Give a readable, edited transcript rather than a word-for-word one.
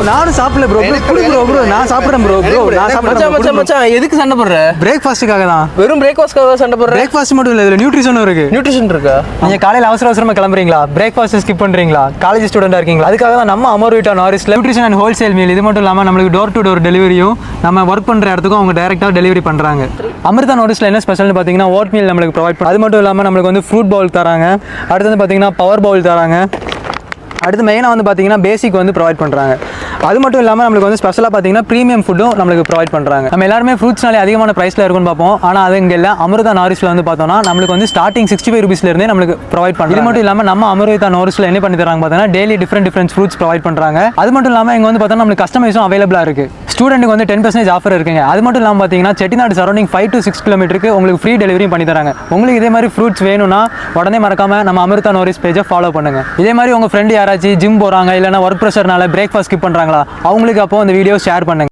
நானும் சாப்பிடல bro. Bro நான் சாப்பிடுறேன் ப்ரோ. நான் சாப்பிடுறேன் மச்சான். எதுக்கு சண்டை போடுற? பிரேக்ஃபாஸ்ட்டுக்காக தான். வெறும் பிரேக்ஃபாஸ்ட்காக சண்டை போடுற? பிரேக்ஃபாஸ்ட் மட்டும் இல்லை, இதில் நியூட்ரிஷனும் இருக்கு. நியூட்ரிஷன் இருக்கா? நீங்கள் காலையில் அவசரமாக கிளம்புறீங்களா, பிரேக்ஃபாஸ்ட் ஸ்கிப் பண்ணுறீங்களா, காலேஜ் ஸ்டூடெண்டாக இருக்கீங்களா, அதுக்காக தான் நம்ம அமர்விட்டா நாரிஸ்ல நியூட்ரிஷன் அண்ட் ஹோல்சேல் மீல். இது மட்டும் இல்லாமல் நம்மளுக்கு டோர் டு டோர் டெலிவரியும் நம்ம ஒர்க் பண்ணுற இடத்துக்கும் அவங்க டேரெக்டாக டெலிவரி பண்ணுறாங்க. அமிர்தா நாரிஸ்ல என்ன ஸ்பெஷல்னு பார்த்தீங்கன்னா ஓட் மீல் நம்மளுக்கு ப்ரொவைட் பண்ணும். அது மட்டும் இல்லாமல் நம்மளுக்கு வந்து ஃப்ரூட் பவுல் தராங்க. அடுத்து வந்து பார்த்தீங்கன்னா பவர் பவுல் தராங்க. அடுத்து மெயினாக வந்து பார்த்தீங்கன்னா பேசிக் வந்து ப்ரொவைட் பண்ணுறாங்க. அது மட்டும் இல்லாமல் நம்மளுக்கு வந்து ஸ்பெஷலாக பார்த்தீங்கன்னா ப்ரீமியம் ஃபுட்டும் நம்மளுக்கு ப்ரொவைட் பண்ணுறாங்க. நம்ம எல்லாருமே ஃப்ரூட்ஸ்னாலே அதிகமான ப்ரைஸில் இருக்குன்னு பார்ப்போம். ஆனால் அது இங்கே இல்லை. அமிர்தா நாரிஸில் வந்து பார்த்தோம்னா நம்மளுக்கு வந்து ஸ்டார்டிங் 65 ரூபீஸ்லேருந்தே நம்மளுக்கு ப்ரொவைட் பண்ணுறாங்க. இது மட்டும் இல்லாமல் நம்ம அமிர்தா நாரிஸில் என்ன பண்ணி தராங்க பார்த்தீங்கன்னா டெய்லி டிஃப்ரெண்ட் ஃப்ரூட்ஸ் ப்ரொவைட் பண்ணுறாங்க. அது மட்டும் இல்லாமல் இங்கே வந்து பார்த்தோம்னா நம்மளுக்கு கஸ்டமைஸும் அவைலபிளாக இருக்குது. ஸ்டூடெண்ட்டுக்கு வந்து 10% ஆஃபர் இருக்குங்க. அது மட்டும் இல்லாமல் பார்த்தீங்கன்னா செட்டிநாடு சரௌண்டிங் 5 to 6 கிலோமீட்டருக்கு உங்களுக்கு ஃப்ரீ டெலிவரியும் பண்ணி தராங்க. உங்களுக்கு இதே மாதிரி ஃப்ரூட்ஸ் வேணும்னா உடனே மறக்காமல் நம்ம அமிர்தா நாரிஸ் பேஜை ஃபாலோ பண்ணுங்கள். இதே மாதிரி உங்கள் ஃப்ரெண்டு யாராச்சும் ஜிம் போகிறாங்க இல்லைனா ஒர்க் ப்ரெஷர்னால பிரேக்ஃபாஸ்ட் ஸ்கிப் பண்ணுறாங்களா, அவங்களுக்கு அப்போ அந்த வீடியோ ஷேர் பண்ணுங்கள்.